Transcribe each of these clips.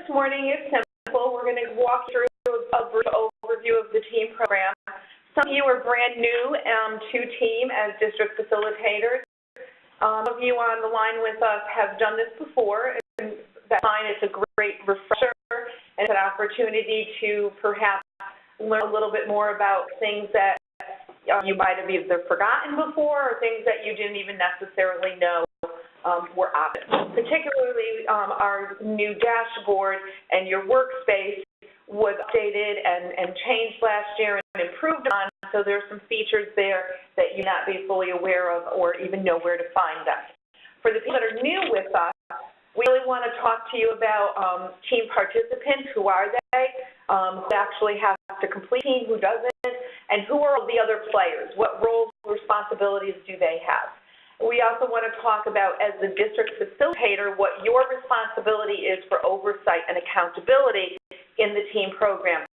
morning is simple. We're going to walk through a brief overview of the team program. Some of you are brand new to team as district facilitators. Some of you on the line with us have done this before, and that's fine. It's a great refresher, and it's an opportunity to perhaps learn a little bit more about things that you might have either forgotten before or things that you didn't even necessarily know were options. Particularly our new dashboard and your workspace was updated and changed last year and improved on, so there's some features there that you may not be fully aware of or even know where to find them. For the people that are new with us, we really want to talk to you about team participants. Who are they? Who actually has to complete team, who doesn't, and who are the other players? What roles and responsibilities do they have? We also want to talk about, as the district facilitator, what your responsibility is for oversight and accountability in the team program.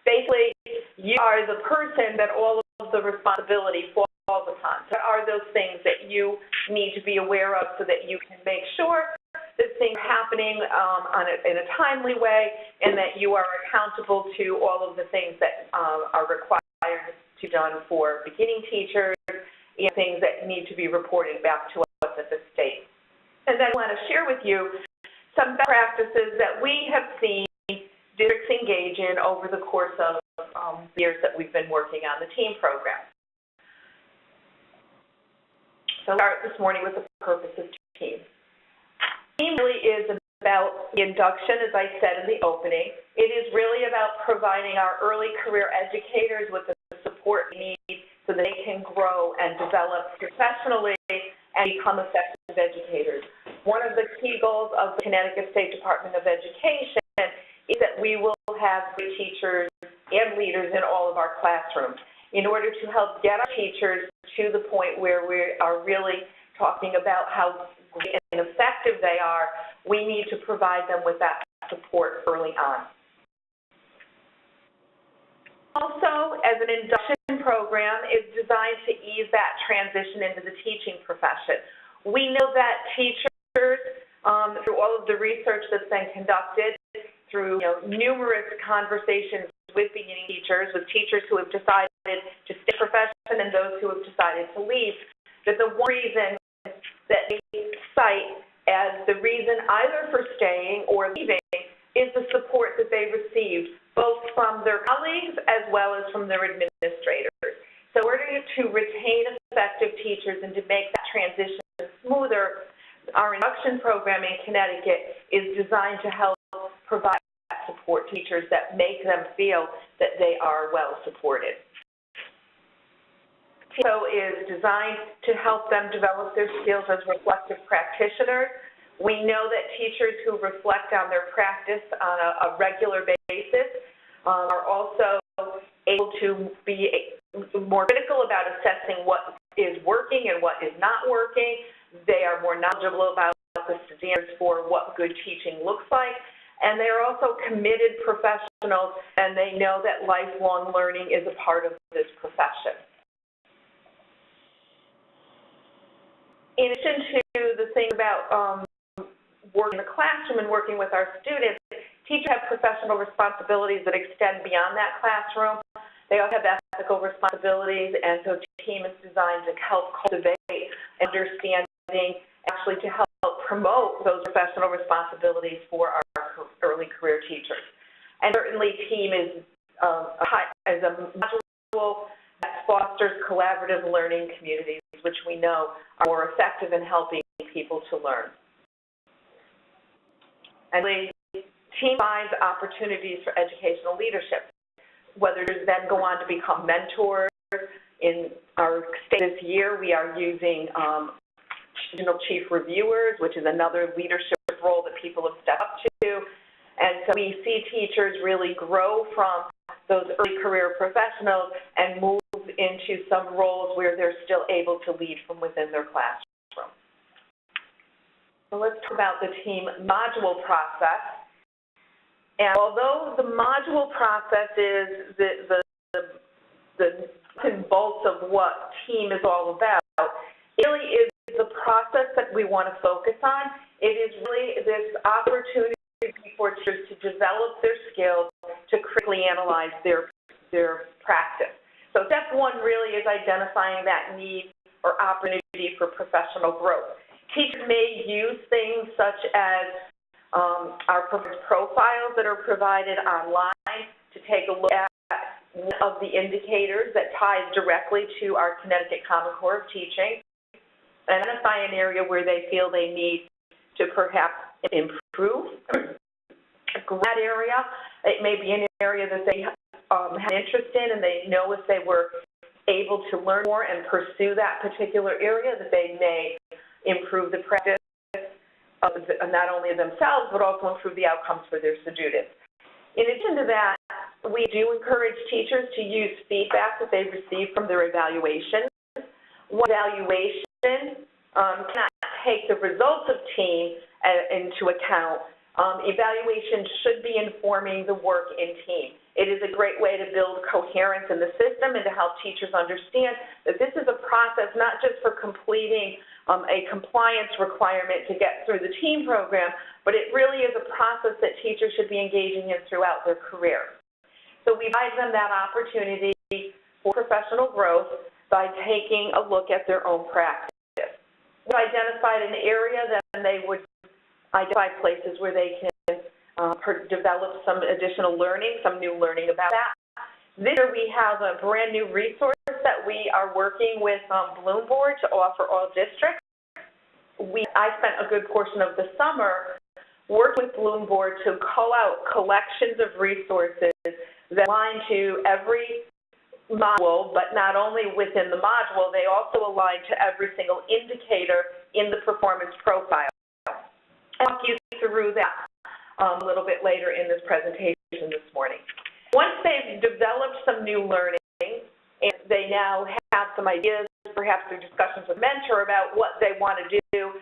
Basically, you are the person that all of the responsibility falls upon. So what are those things that you need to be aware of so that you can make sure that things are happening in a timely way and that you are accountable to all of the things that are required to be done for beginning teachers, and things that need to be reported back to us at the state. And then I want to share with you some best practices that we have seen districts engage in over the course of years that we've been working on the team program. So I'll start this morning with the purpose of team. Team really is about the induction, as I said in the opening. It is really about providing our early career educators with the support they need so that they can grow and develop professionally and become effective educators. One of the key goals of the Connecticut State Department of Education is that we will have great teachers and leaders in all of our classrooms. In order to help get our teachers to the point where we are really talking about how great and effective they are, we need to provide them with that support early on. Also, as an induction program, is designed to ease that transition into the teaching profession. We know that teachers, through all of the research that's been conducted, through numerous conversations with beginning teachers, with teachers who have decided to stay in the profession and those who have decided to leave, that the one reason that they cite as the reason either for staying or leaving is the support that they received, both from their colleagues as well as from their administrators. So in order to retain effective teachers and to make that transition smoother, our induction program in Connecticut is designed to help provide support teachers that make them feel that they are well supported. So is designed to help them develop their skills as reflective practitioners. We know that teachers who reflect on their practice on a regular basis are also able to be more critical about assessing what is working and what is not working. They are more knowledgeable about the standards for what good teaching looks like. And they are also committed professionals, and they know that lifelong learning is a part of this profession. In addition to the thing about working in the classroom and working with our students, teachers have professional responsibilities that extend beyond that classroom. They also have ethical responsibilities, and so team is designed to help cultivate understanding, actually to help promote those professional responsibilities for our early career teachers. And certainly team is a module that fosters collaborative learning communities, which we know are more effective in helping people to learn. And team finds opportunities for educational leadership, whether to then go on to become mentors. In our state this year, we are using regional chief reviewers, which is another leadership role that people have stepped up to. And so we see teachers really grow from those early career professionals and move into some roles where they're still able to lead from within their classroom. So let's talk about the team module process. And although the module process is the nuts and bolts of what team is all about, it really is the process that we want to focus on. It is really this opportunity for teachers to develop their skills to critically analyze their practice. So step one really is identifying that need or opportunity for professional growth. Teachers may use things such as our profiles that are provided online to take a look at one of the indicators that ties directly to our Connecticut Common Core of Teaching, identify an area where they feel they need to perhaps improve that area. It may be an area that they have interest in, and they know if they were able to learn more and pursue that particular area that they may improve the practice of not only themselves but also improve the outcomes for their students. In addition to that, we do encourage teachers to use feedback that they receive from their evaluation. One evaluation cannot take the results of team into account. Evaluation should be informing the work in team. It is a great way to build coherence in the system and to help teachers understand that this is a process not just for completing a compliance requirement to get through the team program, but it really is a process that teachers should be engaging in throughout their career. So we provide them that opportunity for professional growth by taking a look at their own practice. We've identified an area, then they would identify places where they can develop some additional learning, some new learning about that. This year we have a brand new resource that we are working with Bloom Board to offer all districts. I spent a good portion of the summer working with Bloom Board to call out collections of resources that align to every module, but not only within the module, they also align to every single indicator in the performance profile. I'll walk you through that a little bit later in this presentation this morning. Once they've developed some new learning and they now have some ideas, perhaps through discussions with mentor about what they want to do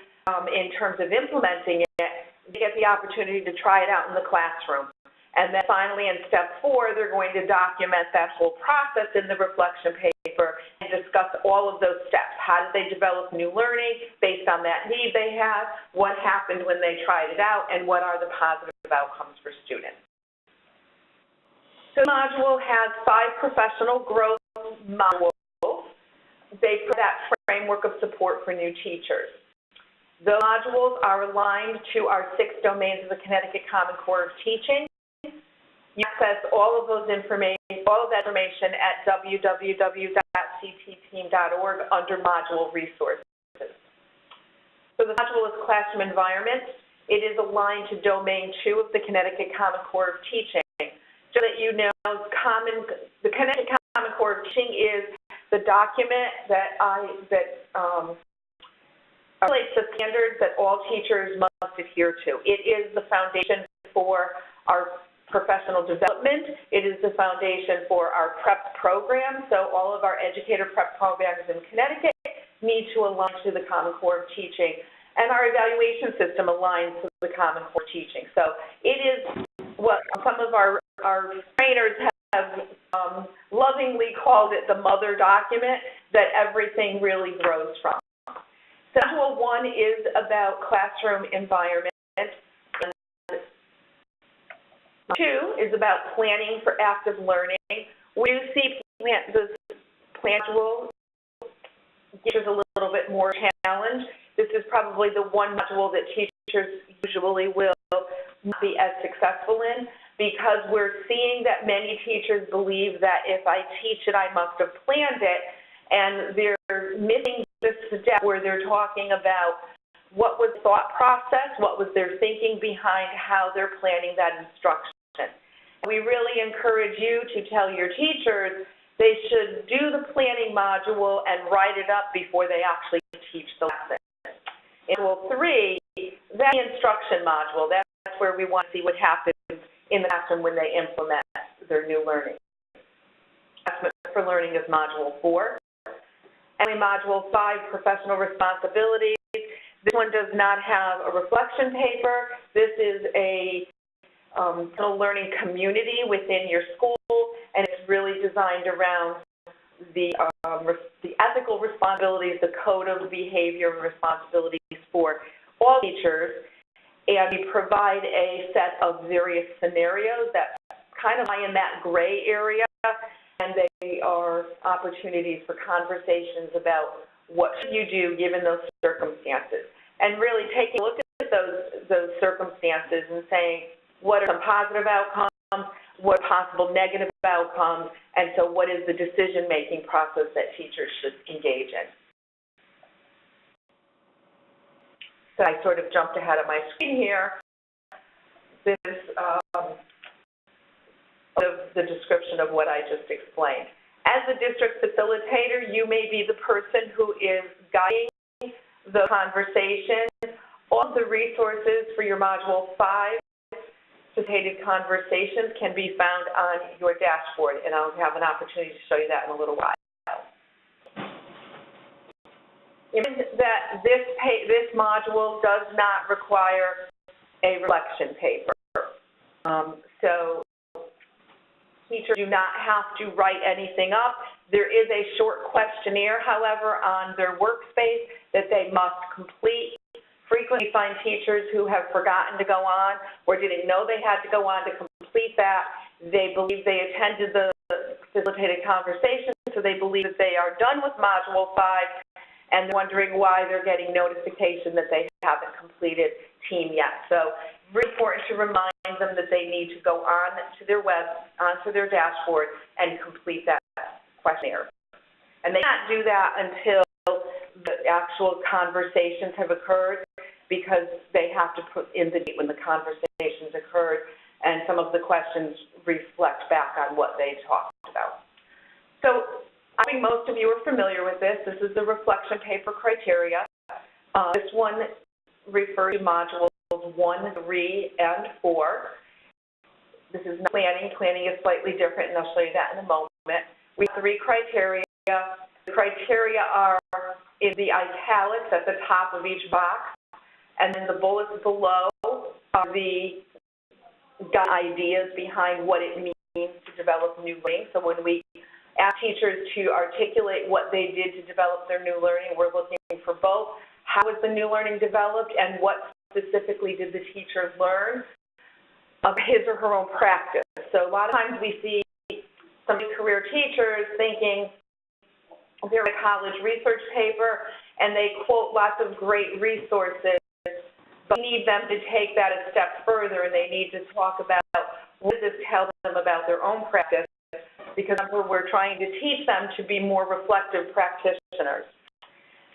in terms of implementing it, they get the opportunity to try it out in the classroom. And then finally, in step 4, they're going to document that whole process in the reflection paper and discuss all of those steps. How did they develop new learning based on that need they have? What happened when they tried it out? And what are the positive outcomes for students? So the module has 5 professional growth modules. They provide that framework of support for new teachers. The modules are aligned to our 6 domains of the Connecticut Common Core of Teaching. You access all of that information at www.ctteam.org under module resources. So the module is classroom environment. It is aligned to domain 2 of the Connecticut Common Core of Teaching. So that you know, the Connecticut Common Core of Teaching is the document that articulates the standards that all teachers must adhere to. It is the foundation for our professional development. It is the foundation for our prep program. So all of our educator prep programs in Connecticut need to align to the Common Core of Teaching. And our evaluation system aligns to the Common Core Teaching. So it is what some of our trainers have lovingly called it the mother document that everything really grows from. So module 1 is about classroom environment. 2 is about planning for active learning. We do see this plan module teachers a little bit more challenge. This is probably the one module that teachers usually will not be as successful in, because we're seeing that many teachers believe that if I teach it, I must have planned it, and they're missing this step where they're talking about what was thought process, what was their thinking behind how they're planning that instruction. We really encourage you to tell your teachers they should do the planning module and write it up before they actually teach the lesson. In module 3, that's the instruction module. That's where we want to see what happens in the classroom when they implement their new learning. Assessment for learning is module 4. And module 5, professional responsibilities. This one does not have a reflection paper. This is a learning community within your school, and it's really designed around the ethical responsibilities, the code of behavior and responsibilities for all teachers. and we provide a set of various scenarios that kind of lie in that gray area, and they are opportunities for conversations about what should you do given those circumstances, and really taking a look at those circumstances and saying, what are some positive outcomes, what are possible negative outcomes, and so what is the decision-making process that teachers should engage in. So I sort of jumped ahead of my screen here. This is the description of what I just explained. As a district facilitator, you may be the person who is guiding the conversation. All the resources for your Module 5 facilitated conversations can be found on your dashboard, and I'll have an opportunity to show you that in a little while. That this module does not require a reflection paper. So teachers do not have to write anything up. There is a short questionnaire, however, on their workspace that they must complete. Frequently find teachers who have forgotten to go on or didn't know they had to go on to complete that. They believe they attended the facilitated conversation, so they believe that they are done with Module 5, and they're wondering why they're getting notification that they haven't completed team yet. So really important to remind them that they need to go on to their onto their dashboard and complete that questionnaire. And they can't do that until the actual conversations have occurred, because they have to put in the date when the conversations occurred, and some of the questions reflect back on what they talked about. So I think most of you are familiar with this. This is the reflection paper criteria. This one refers to modules 1, 3, and 4. This is not planning. Planning is slightly different, and I'll show you that in a moment. We have 3 criteria. The criteria are in the italics at the top of each box, and then the bullets below are the ideas behind what it means to develop new learning. So when we ask teachers to articulate what they did to develop their new learning, we're looking for both how was the new learning developed and what specifically did the teacher learn of his or her own practice. So a lot of times we see some career teachers thinking they're a college research paper and they quote lots of great resources, but we need them to take that a step further, and they need to talk about what does this tell them about their own practice, because we're trying to teach them to be more reflective practitioners.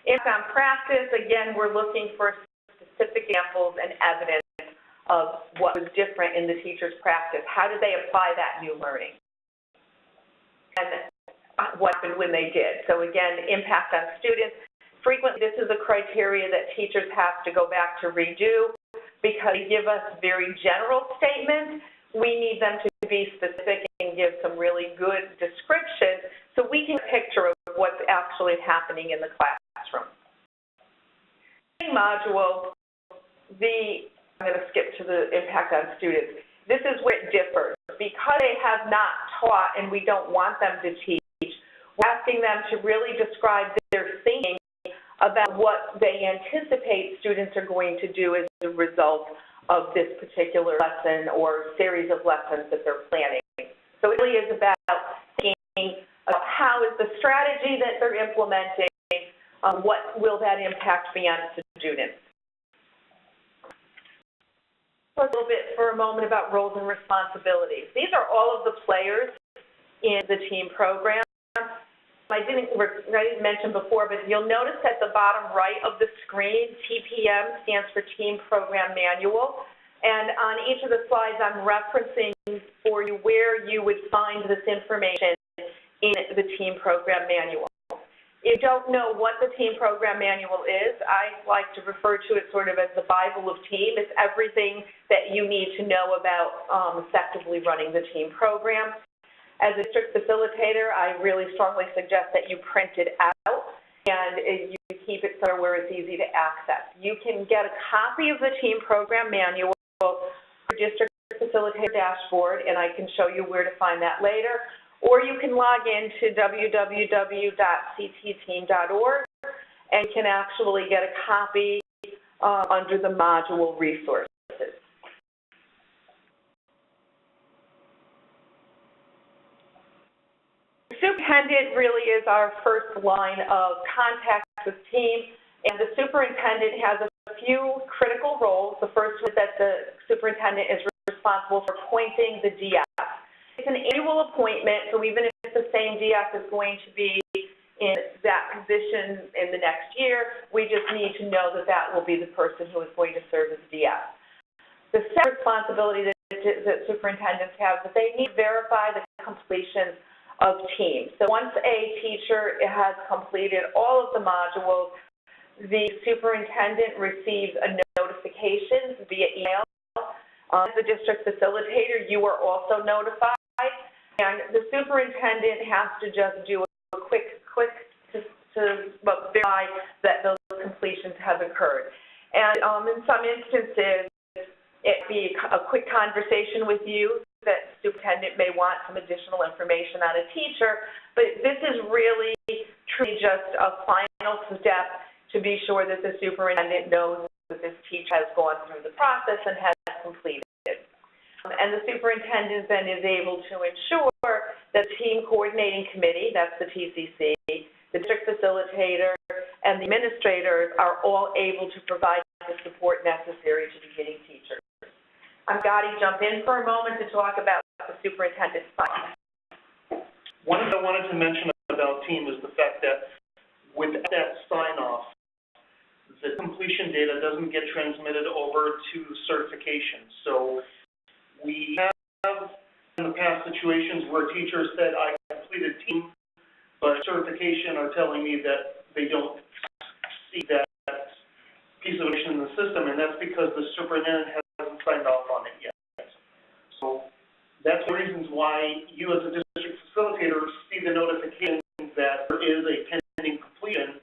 Impact on practice, again, we're looking for specific examples and evidence of what was different in the teacher's practice. How did they apply that new learning? And what happened when they did? So again, impact on students. Frequently, this is a criteria that teachers have to go back to redo because they give us very general statements. We need them to be specific and give some really good description so we can get a picture of what's actually happening in the classroom. Module, I'm going to skip to the impact on students. This is where it differs. Because they have not taught and we don't want them to teach, we're asking them to really describe their thinking about what they anticipate students are going to do as a result of this particular lesson or series of lessons that they're planning. So it really is about thinking about how is the strategy that they're implementing, what will that impact be on students. Talk a little bit for a moment about roles and responsibilities. These are all of the players in the team program. I didn't mention before, but you'll notice at the bottom right of the screen, TPM stands for Team Program Manual. And on each of the slides, I'm referencing for you where you would find this information in the Team Program Manual. If you don't know what the Team Program Manual is, I like to refer to it sort of as the Bible of Team. It's everything that you need to know about effectively running the team program. As a district facilitator, I really strongly suggest that you print it out and you keep it somewhere where it's easy to access. You can get a copy of the Team Program Manual for District Facilitator Dashboard, and I can show you where to find that later. Or you can log in to www.ctteam.org and you can actually get a copy under the module resource. superintendent really is our first line of contact with team, and the superintendent has a few critical roles. The first is that the superintendent is responsible for appointing the DF. It's an annual appointment, so even if the same DF is going to be in that position in the next year, we just need to know that that will be the person who is going to serve as DF. The second responsibility that superintendents have is that they need to verify the completion of teams. So once a teacher has completed all of the modules, the superintendent receives a notification via email. As the district facilitator, you are also notified, and the superintendent has to just do a quick to verify that those completions have occurred. And in some instances, it'd be a quick conversation with you that the superintendent may want some additional information on a teacher, but this is really truly just a final step to be sure that the superintendent knows that this teacher has gone through the process and has completed it. And the superintendent then is able to ensure that the team coordinating committee, that's the TCC, the district facilitator, and the administrators are all able to provide the support necessary to beginning teachers. I'm going to jump in for a moment to talk about the superintendent's side. One thing I wanted to mention about team is the fact that without that sign-off, the completion data doesn't get transmitted over to certification. So we have in the past situations where teachers said, I completed team, but certification are telling me that they don't see that piece of information in the system, and that's because the superintendent hasn't signed off on it yet. So that's the reasons why you as a district facilitator see the notification that there is a pending completion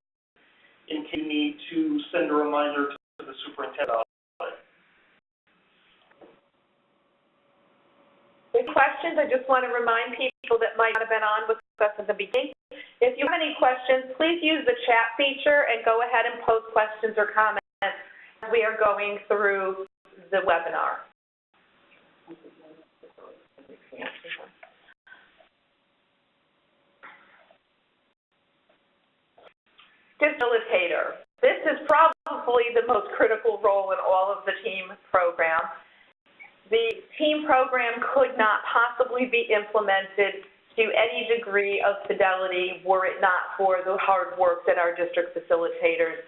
in case you need to send a reminder to the superintendent about it. Any questions? I just want to remind people that might not have been on with us at the beginning. If you have any questions, please use the chat feature and go ahead and post questions or comments as we are going through the webinar. Facilitator. This is probably the most critical role in all of the team program. The team program could not possibly be implemented to any degree of fidelity were it not for the hard work that our district facilitators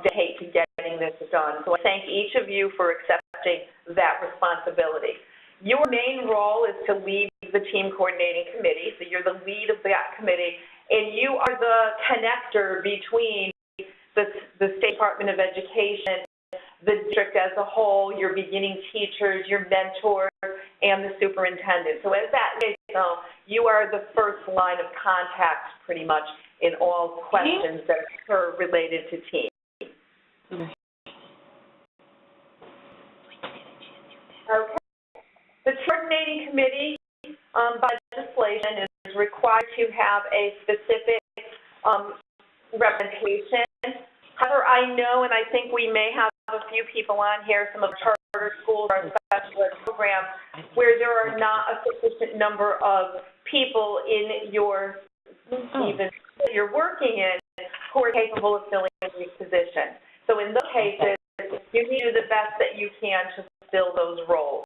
dedicate to getting this done. So I thank each of you for accepting that responsibility. Your main role is to lead the team coordinating committee, so you're the lead of that committee, and you are the connector between the State Department of Education, the district as a whole, your beginning teachers, your mentors, and the superintendent. So as that is, you are the first line of contact pretty much in all questions that are related to team. Okay. The coordinating committee by legislation is required to have a specific representation. However, I know, and I think we may have a few people on here, some of the charter schools or special ed programs, where there are not a sufficient number of people in your even you're working in who are capable of filling these positions. So in those cases, you need to do the best that you can to fill those roles.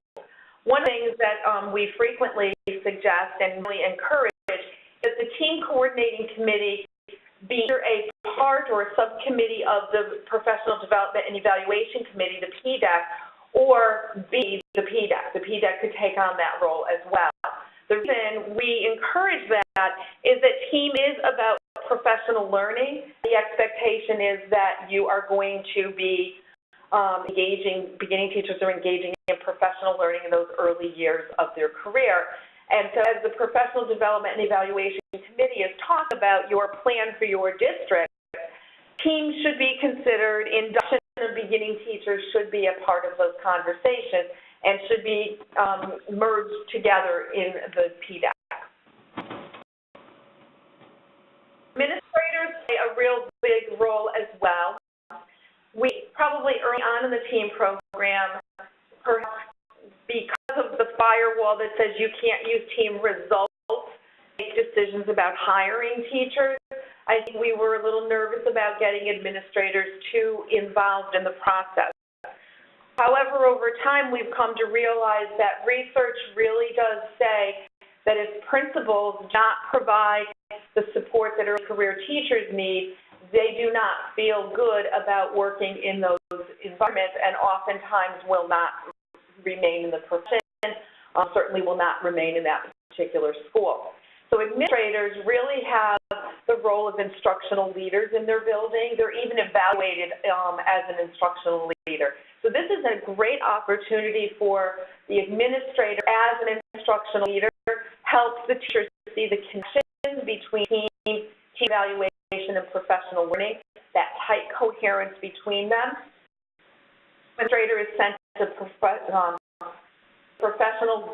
One of the things that we frequently suggest and really encourage is the team coordinating committee be either a part or a subcommittee of the Professional Development and Evaluation Committee, the PDEC, or be the PDEC. The PDEC could take on that role as well. The reason we encourage that is that team is about professional learning. The expectation is that you are going to be beginning teachers are engaging in professional learning in those early years of their career. And so as the Professional Development and Evaluation Committee has talked about your plan for your district, teams should be considered, induction of beginning teachers should be a part of those conversations and should be merged together in the PDEC. Administrators play a real big role as well. We probably early on in the team program, perhaps because of the firewall that says you can't use team results, make decisions about hiring teachers. I think we were a little nervous about getting administrators too involved in the process. However, over time, we've come to realize that research really does say that if principals do not provide the support that early career teachers need, they do not feel good about working in those environments and oftentimes will not remain in the profession, certainly will not remain in that particular school. So administrators really have the role of instructional leaders in their building. They're even evaluated as an instructional leader. So this is a great opportunity for the administrator as an instructional leader, helps the teachers see the connections between team evaluation and professional learning, that tight coherence between them. The administrator is sent to professional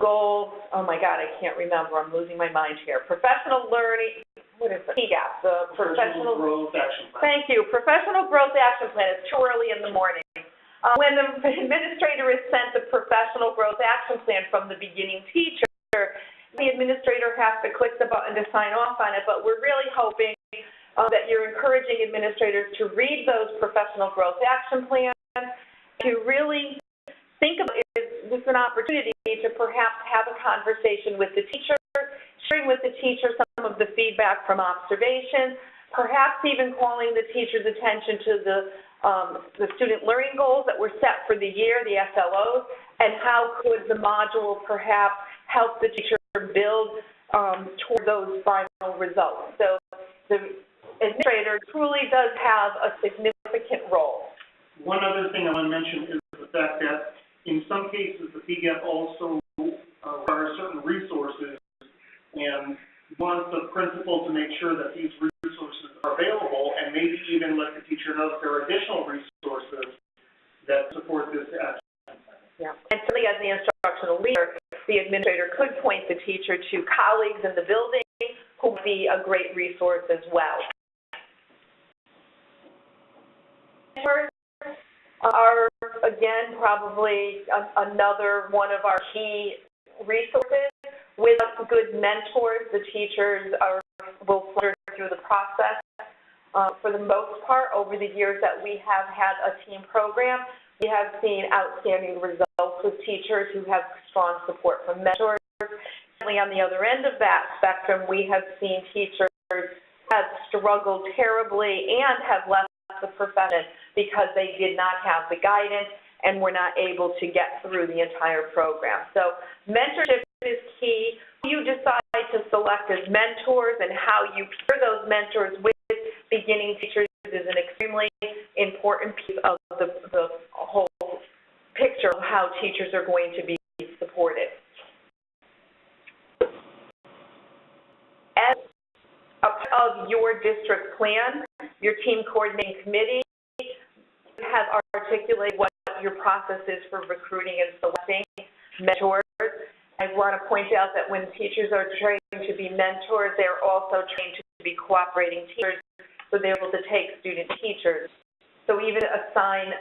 goals. Oh my God, I can't remember. I'm losing my mind here. Professional learning. What is it? PGAP. The professional growth action plan. Thank you. Professional growth action plan. It's too early in the morning. When the administrator is sent the professional growth action plan from the beginning teacher, the administrator has to click the button to sign off on it. But we're really hoping that you're encouraging administrators to read those professional growth action plans, to really think about this an opportunity to perhaps have a conversation with the teacher, sharing with the teacher some of the feedback from observation, perhaps even calling the teacher's attention to the student learning goals that were set for the year, the SLOs, and how could the module perhaps help the teacher build toward those final results. So the administrator truly does have a significant role. One other thing I want to mention is the fact that in some cases, the PGAP also requires certain resources and wants the principal to make sure that these resources are available and maybe even let the teacher know that there are additional resources that support this action. Yeah. And certainly as the instructional leader, the administrator could point the teacher to colleagues in the building who would be a great resource as well. Are, again, probably another one of our key resources. Without good mentors, the teachers will flutter through the process. For the most part, over the years that we have had a team program, we have seen outstanding results with teachers who have strong support from mentors. Certainly on the other end of that spectrum, we have seen teachers have struggled terribly and have left the profession because they did not have the guidance and were not able to get through the entire program. So mentorship is key. Who you decide to select as mentors and how you pair those mentors with beginning teachers is an extremely important piece of the whole picture of how teachers are going to be supported. As a part of your district plan, your team coordinating committee has articulated what your process is for recruiting and selecting mentors. I want to point out that when teachers are trained to be mentors, they're also trained to be cooperating teachers, so they're able to take student teachers. So even assign,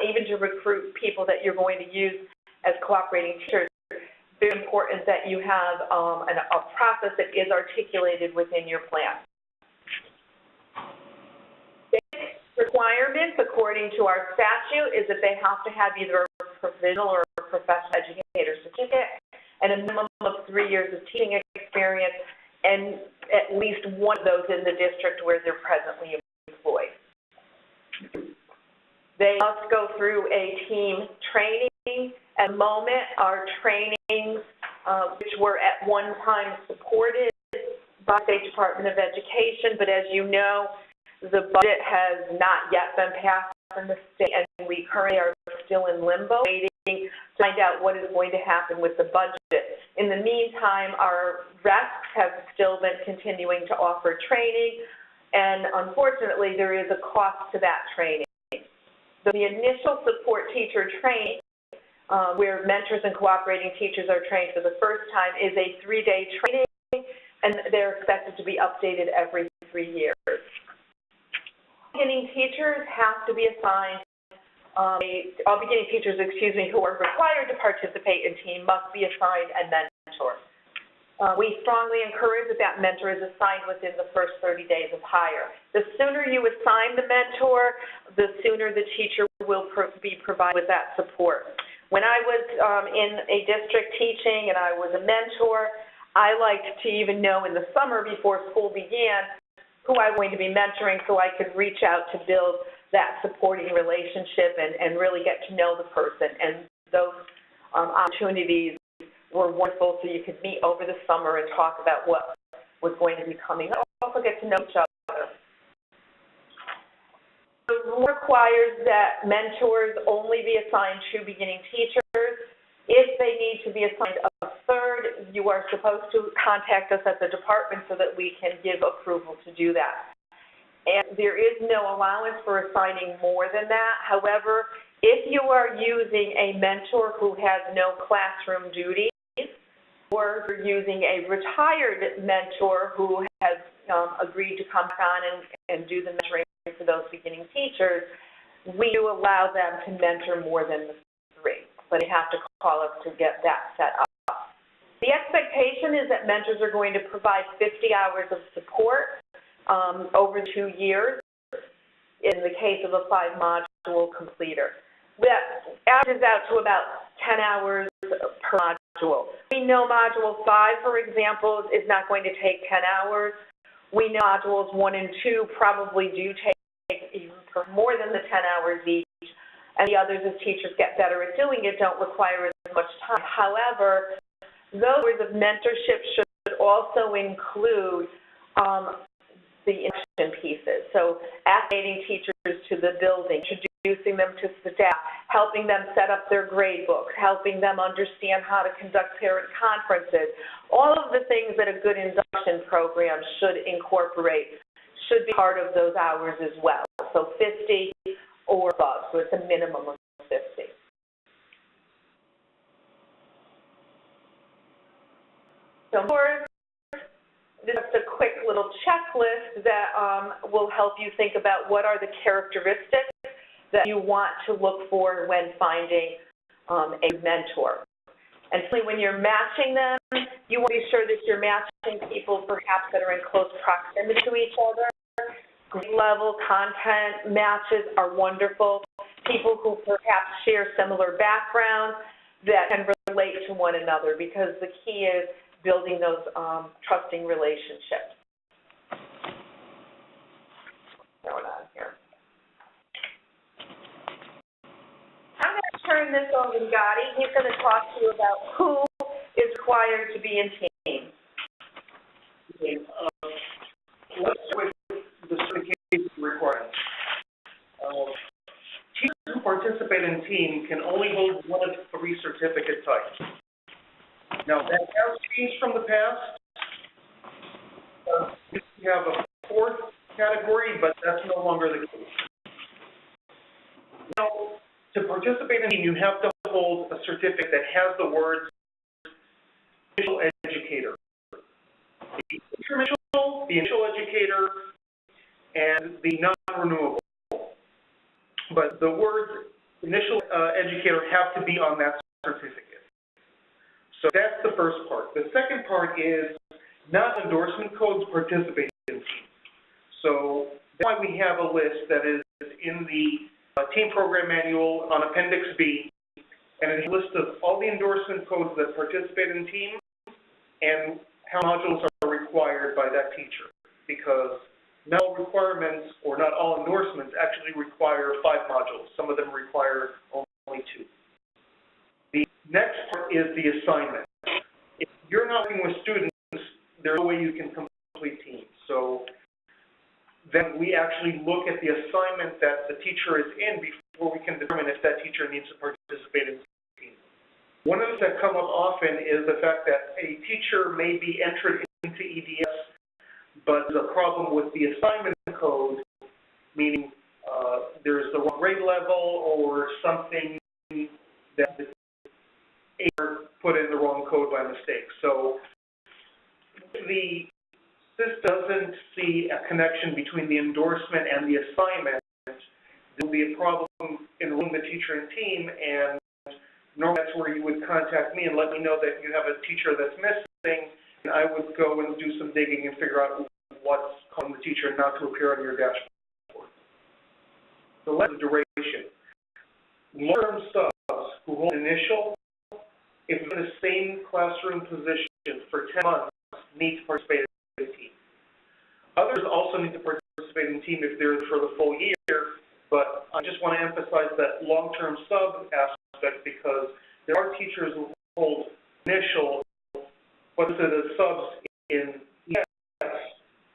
even to recruit people that you're going to use as cooperating teachers, it's very important that you have a process that is articulated within your plan. Requirements, according to our statute, is that they have to have either a provisional or a professional educator certificate and a minimum of 3 years of teaching experience and at least one of those in the district where they're presently employed. They must go through a team training. At the moment, our trainings, which were at one time supported by the State Department of Education, but as you know, the budget has not yet been passed in the state, and we currently are still in limbo, waiting to find out what is going to happen with the budget. In the meantime, our reps have still been continuing to offer training, and unfortunately, there is a cost to that training. So the initial support teacher training, where mentors and cooperating teachers are trained for the first time, is a 3-day training, and they're expected to be updated every 3 years. Beginning teachers have to be assigned, all beginning teachers, who are required to participate in team must be assigned a mentor. We strongly encourage that mentor is assigned within the first 30 days of hire. The sooner you assign the mentor, the sooner the teacher will be provided with that support. When I was in a district teaching and I was a mentor, I liked to even know in the summer before school began who I was going to be mentoring so I could reach out to build that supporting relationship and really get to know the person. And those opportunities were wonderful, so you could meet over the summer and talk about what was going to be coming up. Also get to know each other. The rule requires that mentors only be assigned to beginning teachers. If they need to be assigned a third, you are supposed to contact us at the department so that we can give approval to do that. And there is no allowance for assigning more than that. However, if you are using a mentor who has no classroom duties, or you're using a retired mentor who has agreed to come on and do the mentoring for those beginning teachers, we do allow them to mentor more than the 3, but they have to call us to get that set up. The expectation is that mentors are going to provide 50 hours of support over 2 years in the case of a 5-module completer. That averages out to about 10 hours per module. We know Module 5, for example, is not going to take 10 hours. We know Modules 1 and 2 probably do take even for more than the 10 hours each, and the others, as teachers get better at doing it, don't require as much time. However, those hours of mentorship should also include the instruction pieces. So acclimating teachers to the building, introducing them to staff, helping them set up their grade books, helping them understand how to conduct parent conferences. All of the things that a good induction program should incorporate should be part of those hours as well. So 50 or above, so it's a minimum of 50. So just a quick little checklist that will help you think about what are the characteristics that you want to look for when finding a mentor. And so when you're matching them, you want to be sure that you're matching people perhaps that are in close proximity to each other. Grade level content matches are wonderful. People who perhaps share similar backgrounds that can relate to one another, because the key is building those trusting relationships. What's going on here? I'm going to turn this over to Gotti. He's going to talk to you about who is required to be in team. Okay, let's start with the certification requirements. Teachers who participate in team can only hold one of 3 certificate types. Now, that has changed from the past. We have a 4th category, but that's no longer the case. Now, to participate in team, you have to hold a certificate that has the words initial educator. The initial educator, and the non-renewable. But the words initial educator have to be on that certificate. So that's the first part. The second part is non-endorsement codes participate in team. So that's why we have a list that is in the team program manual on Appendix B, and it's a list of all the endorsement codes that participate in team and how modules are required by that teacher, because not all requirements or not all endorsements actually require 5 modules. Some of them require only 2. The next part is the assignment. If you're not working with students, there's no way you can complete teams. So then we actually look at the assignment that the teacher is in before we can determine if that teacher needs to participate in teams. One of the things that come up often is the fact that a teacher may be entered into EDS, but there's a problem with the assignment code, meaning there's the wrong grade level or something that the teacher put in the wrong code by mistake. So the system doesn't see a connection between the endorsement and the assignment. There will be a problem enrolling the teacher in team, and normally that's where you would contact me and let me know that you have a teacher that's missing, I would go and do some digging and figure out what's causing the teacher not to appear on your dashboard. The length of duration. Long-term subs who hold initial, if in the same classroom position for 10 months, need to participate in the team. Others also need to participate in the team if they're for the full year, but I just want to emphasize that long-term sub aspect because there are teachers who hold initial, but the subs in ES,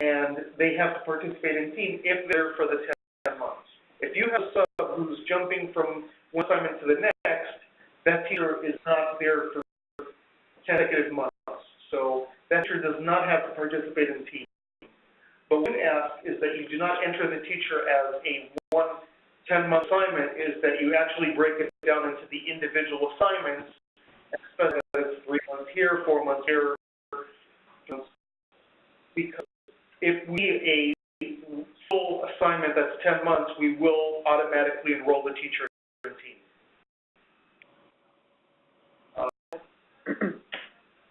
and they have to participate in team if they're for the 10 months. If you have a sub who's jumping from one assignment to the next, that teacher is not there for 10 consecutive months. So that teacher does not have to participate in team. But what we ask is that you do not enter the teacher as a 10-month assignment, is that you actually break it down into the individual assignments, especially if it's 3 months here, 4 months here. Because if we a full assignment that's 10 months, we will automatically enroll the teacher in team.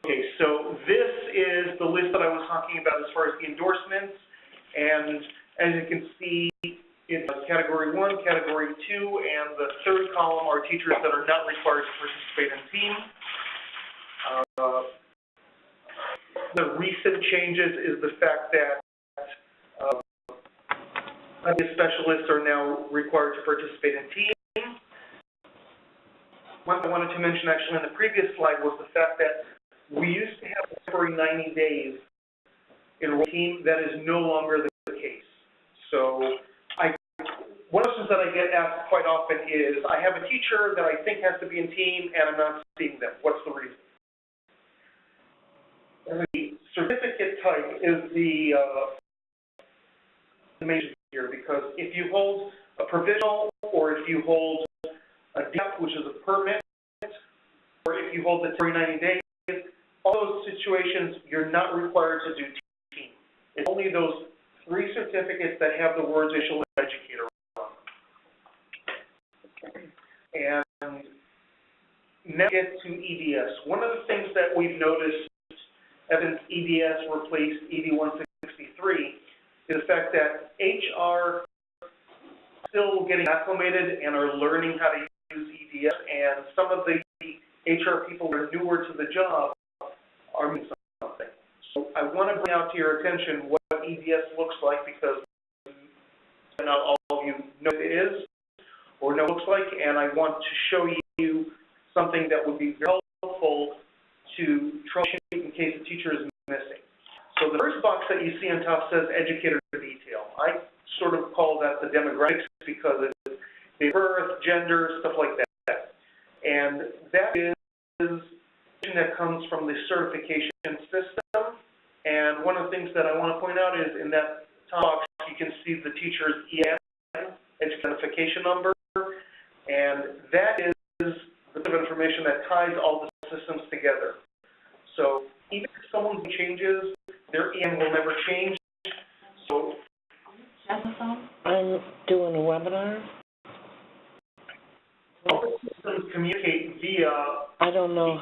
Okay, so this is the list that I was talking about as far as the endorsements, and as you can see, it's Category 1, Category 2, and the third column are teachers that are not required to participate in team. The recent changes is the fact that specialists are now required to participate in team. One I wanted to mention actually in the previous slide was the fact that we used to have a temporary 90 days in team. That is no longer the case. So one of the questions that I get asked quite often is, I have a teacher that I think has to be in team and I'm not seeing them. What's the reason? The certificate type is the major here, because if you hold a provisional, or if you hold a DEP, which is a permit, or if you hold the 90 days, all those situations you're not required to do team. It's only those 3 certificates that have the words initial educator on them. And now get to EDS. One of the things that we've noticed since EDS replaced ED 163 is the fact that HR still getting acclimated and are learning how to use EDS, and some of the HR people who are newer to the job are missing something. So I want to bring out to your attention what EDS looks like, because not all of you know what it is or know what it looks like, and I want to show you something that would be very helpful to troubleshoot in case a teacher is missing. So the first box that you see on top says educator detail. I sort of call that the demographics because it's the birth, gender, stuff like that. And that is something that comes from the certification system. And one of the things that I want to point out is in that top box you can see the teacher's EIN, identification number, and that is the bit of information that ties all the systems together. So even if someone changes, their EIN will never change. So I'm doing a webinar. all the systems communicate via. I don't know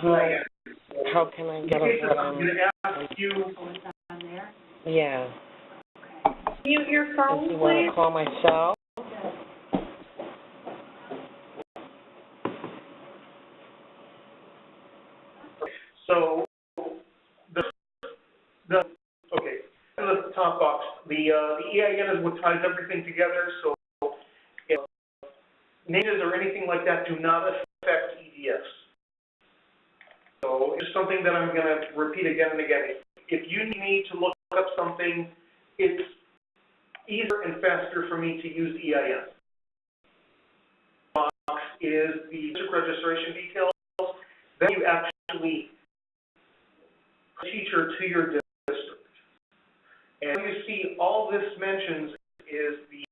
how can I get on what I'm going to ask you. Yeah. Mute your phone, If you want please. to call myself. So okay, the top box. The EIN is what ties everything together. So if names or anything like that do not affect EDS. So it's something that I'm going to repeat again and again. If you need to look up something, it's easier and faster for me to use EIN. Box is the district registration details. Then you actually teacher to your district. And you see all this mentions is the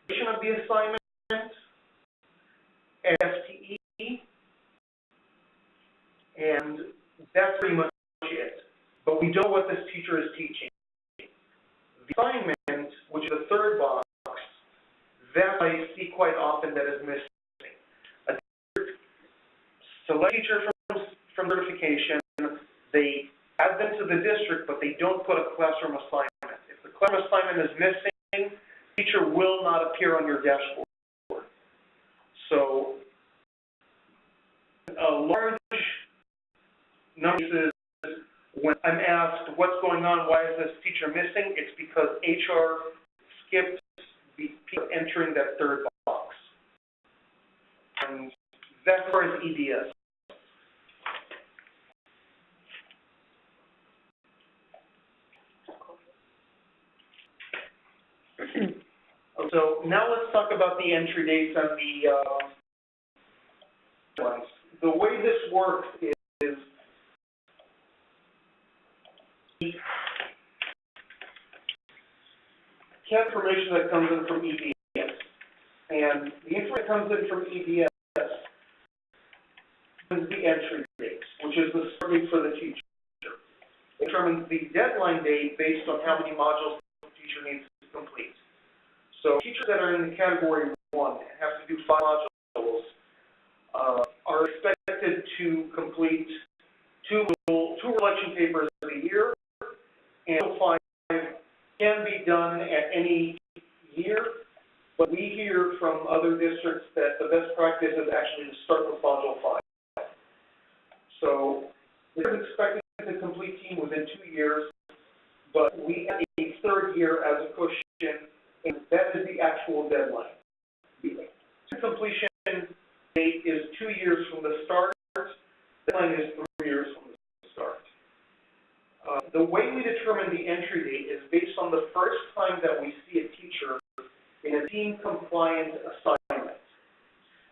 duration of the assignment, and FTE, and that's pretty much it. But we don't know what this teacher is teaching. The assignment, which is the third box, that I see quite often that is missing. A select teacher from certification, they add them to the district, but they don't put a classroom assignment. If the classroom assignment is missing, teacher will not appear on your dashboard. So a large number of cases, when I'm asked what's going on, why is this teacher missing, it's because HR skipped the people entering that third box. And that's as far as EDS. So now let's talk about the entry dates and the ones. The way this works is information that comes in from EDS. And the information that comes in from EDS is the entry date, which is the start date for the teacher. It determines the deadline date based on how many modules the teacher needs to complete. So teachers that are in the category 1 and have to do 5 modules are expected to complete two reflection papers a year, and 5 can be done at any year, but we hear from other districts that the best practice is actually to start with module 5. So we're expected to complete team within 2 years, but we have a third year as a cushion, and that is the actual deadline. The completion date is 2 years from the start. The deadline is 3 years from the start. The way we determine the entry date is based on the first time that we see a teacher in a team-compliant assignment.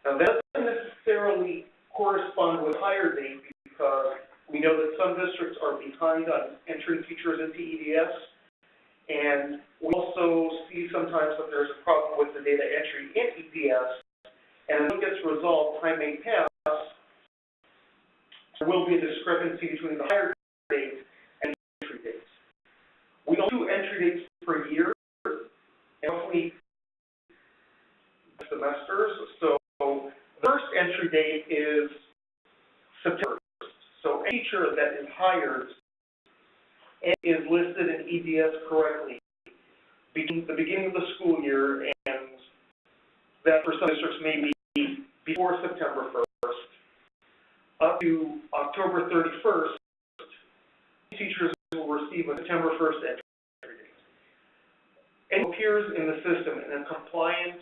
Now, that doesn't necessarily correspond with hire date because we know that some districts are behind on entering teachers into EDS, and we also see sometimes that there's a problem with the data entry in EDS, and until it gets resolved, time may pass. There will be a discrepancy between the hire date and entry dates. We don't do entry dates per year, and roughly semesters. So the first entry date is September 1st. So a teacher that is hired and is listed in EDS correctly between the beginning of the school year, and that for some districts may be before September 1st, up to October 31st, teachers will receive a September 1st entry date. And appears in the system in a compliant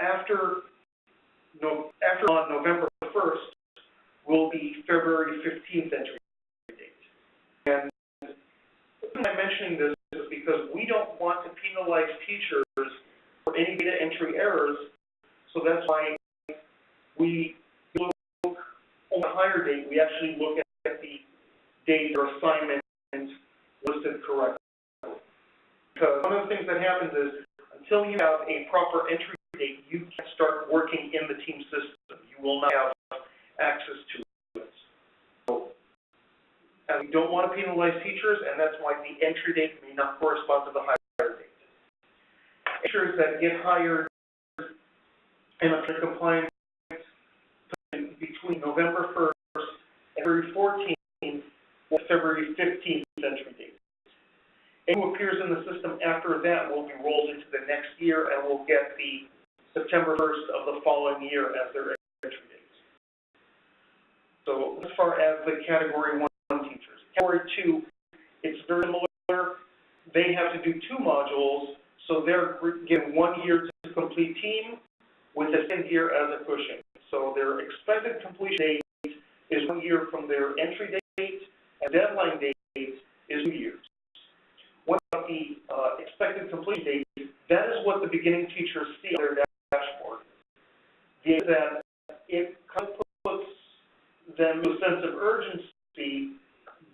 after on November 1st will be February 15th entry date. And the reason I'm mentioning this is because we don't want to penalize teachers for any data entry errors, so that's why we look on the hire date, we actually look at the date or assignment listed correctly. Because one of the things that happens is until you have a proper entry date, you can't start working in the team system. You will not have access to it. So, and we don't want to penalize teachers, and that's why the entry date may not correspond to the hire date. Teachers that get hired and are compliant between November 1st and February 14th or February 15th entry date. Anyone who appears in the system after that will be rolled into the next year and will get the September 1st of the following year as their entry dates. So as far as the Category 1 teachers. Category 2, it's very similar. They have to do 2 modules, so they're given 1 year to complete team with a 10th year as a cushion. So their expected completion date is 1 year from their entry date, and deadline date is 2 years. What about the expected completion date? That is what the beginning teachers see on their dashboard. The idea that it kind of puts them to a sense of urgency,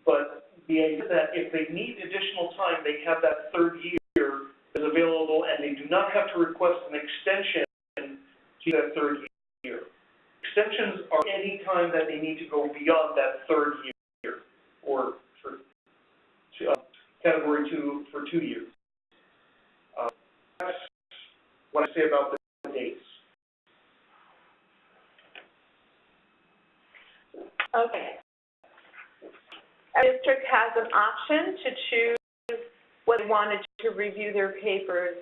but the idea that if they need additional time, they have that 3rd year is available, and they do not have to request an extension to that 3rd year. Extensions are any time that they need to go beyond that 3rd year, or for Category 2 for 2 years. That's what I say about the dates. Okay. Every district has an option to choose whether they wanted to review their papers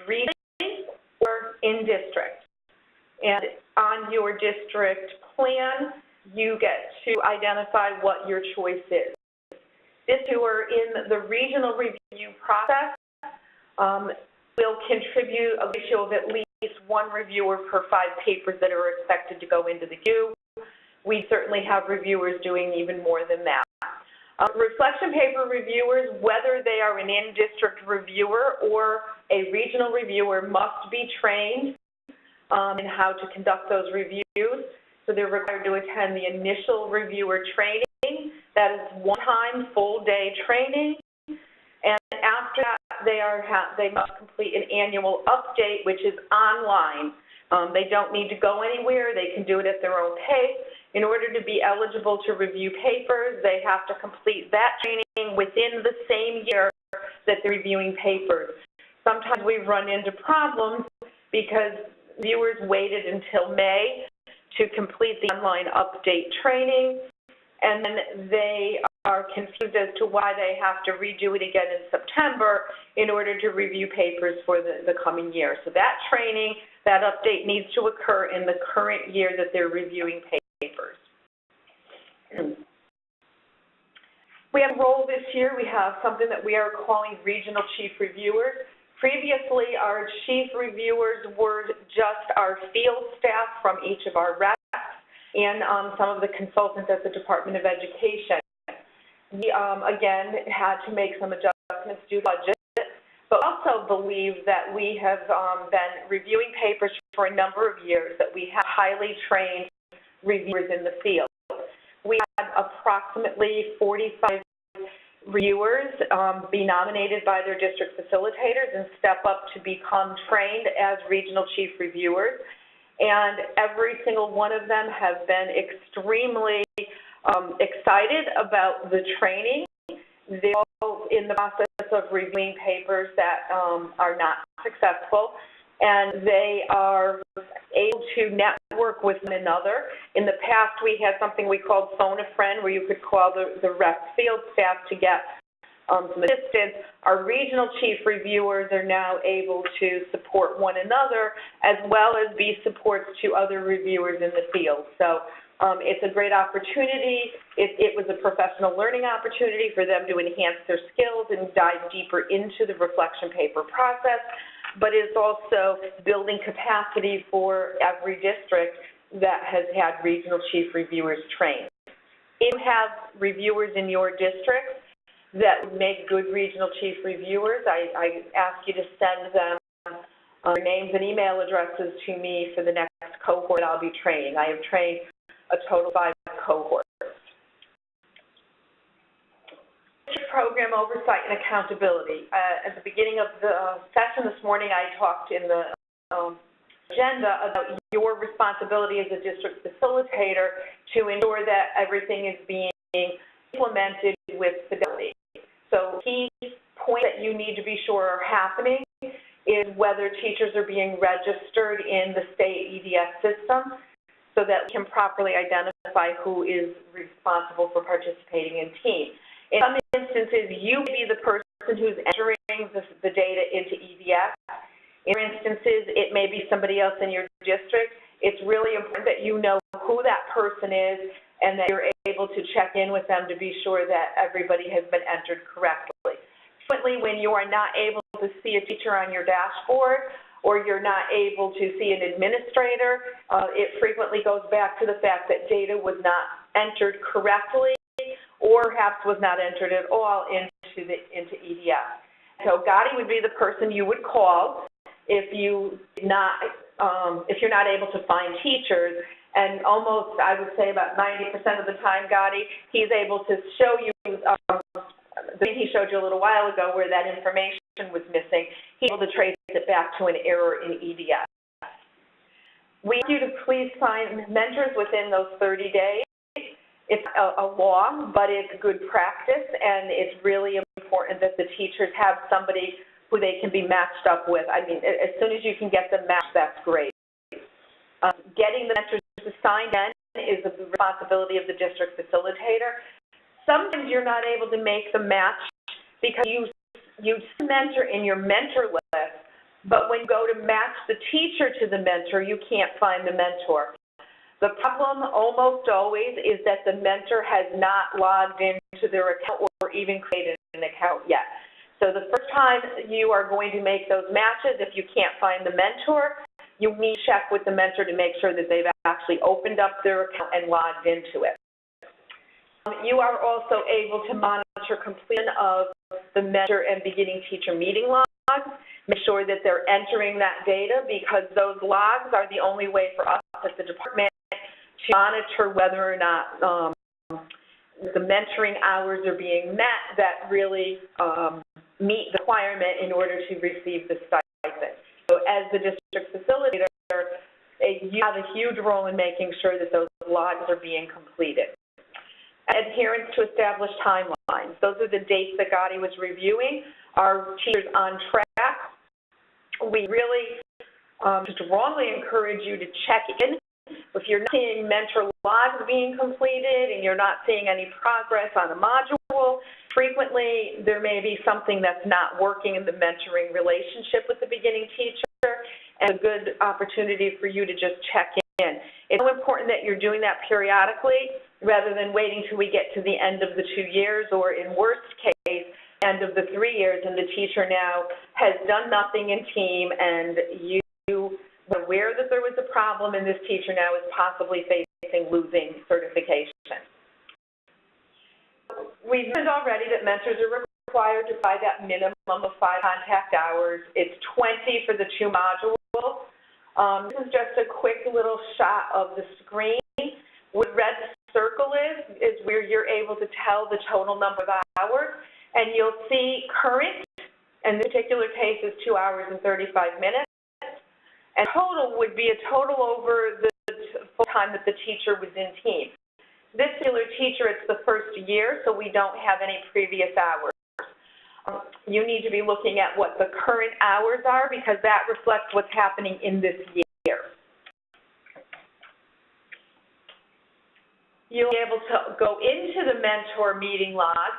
regionally or in district. And on your district plan, you get to identify what your choice is. If you are in the regional review process, will contribute a ratio of at least one reviewer per 5 papers that are expected to go into the queue. We certainly have reviewers doing even more than that. Reflection paper reviewers, whether they are an in-district reviewer or a regional reviewer, must be trained in how to conduct those reviews. So they're required to attend the initial reviewer training. That is one-time, full-day training. And after that, they must complete an annual update, which is online. They don't need to go anywhere. They can do it at their own pace. In order to be eligible to review papers, they have to complete that training within the same year that they're reviewing papers. Sometimes we've run into problems because viewers waited until May to complete the online update training, and then they are confused as to why they have to redo it again in September in order to review papers for the coming year. So that training, that update needs to occur in the current year that they're reviewing papers. We have a role this year. We have something that we are calling regional chief reviewers. Previously, our chief reviewers were just our field staff from each of our reps and some of the consultants at the Department of Education. We, again, had to make some adjustments due to budget, but also believe that we have been reviewing papers for a number of years, that we have highly trained reviewers in the field. We had approximately 45 reviewers be nominated by their district facilitators and step up to become trained as regional chief reviewers. And every single one of them has been extremely excited about the training. They're all in the process of reviewing papers that are not successful, and they are able to network with one another. In the past, we had something we called Phone a Friend, where you could call the rep field staff to get some assistance. Our regional chief reviewers are now able to support one another as well as be supports to other reviewers in the field. So it's a great opportunity. It was a professional learning opportunity for them to enhance their skills and dive deeper into the reflection paper process, but it's also building capacity for every district that has had regional chief reviewers trained. If you have reviewers in your district that make good regional chief reviewers, I ask you to send them their names and email addresses to me for the next cohort I'll be training. I have trained a total of 5 cohorts. Program oversight and accountability. At the beginning of the session this morning, I talked in the agenda about your responsibility as a district facilitator to ensure that everything is being implemented with fidelity. So key points that you need to be sure are happening is whether teachers are being registered in the state EDS system so that we can properly identify who is responsible for participating in team. In some instances, you may be the person who's entering the data into EDS. In instances, it may be somebody else in your district. It's really important that you know who that person is and that you're able to check in with them to be sure that everybody has been entered correctly. Frequently, when you are not able to see a teacher on your dashboard or you're not able to see an administrator, it frequently goes back to the fact that data was not entered correctly or perhaps was not entered at all into EDS. So Gotti would be the person you would call if you're not able to find teachers. And almost, I would say about 90% of the time, Gotti, he's able to show you the thing he showed you a little while ago where that information was missing. He's able to trace it back to an error in EDS. We ask you to please find mentors within those 30 days. It's a law, but it's good practice, and it's really important that the teachers have somebody who they can be matched up with. I mean, as soon as you can get them matched, that's great. Getting the mentors assigned in is the responsibility of the district facilitator. Sometimes you're not able to make the match because you mentor in your mentor list, but when you go to match the teacher to the mentor, you can't find the mentor. The problem almost always is that the mentor has not logged into their account or even created an account yet. So the first time you are going to make those matches, if you can't find the mentor, you need to check with the mentor to make sure that they've actually opened up their account and logged into it. You are also able to monitor completion of the mentor and beginning teacher meeting logs. Make sure that they're entering that data, because those logs are the only way for us as the department to monitor whether or not the mentoring hours are being met that really meet the requirement in order to receive the stipend. So as the district facilitator, you have a huge role in making sure that those logs are being completed. Adherence to established timelines. Those are the dates that Gotti was reviewing. Are teachers on track? We really strongly encourage you to check in. If you're not seeing mentor logs being completed and you're not seeing any progress on a module, frequently there may be something that's not working in the mentoring relationship with the beginning teacher, and a good opportunity for you to just check in. It's so important that you're doing that periodically rather than waiting till we get to the end of the 2 years, or in worst case, end of the 3 years, and the teacher now has done nothing in team, and you were aware that there was a problem, and this teacher now is possibly facing losing certification. We've mentioned already that mentors are required to provide that minimum of 5 contact hours. It's 20 for the 2 modules. This is just a quick little shot of the screen. What red circle is where you're able to tell the total number of hours, and you'll see current, in this particular case is 2 hours and 35 minutes, and total would be a total over the full time that the teacher was in team. This particular teacher, it's the first year, so we don't have any previous hours. You need to be looking at what the current hours are, because that reflects what's happening in this year. You'll be able to go into the mentor meeting log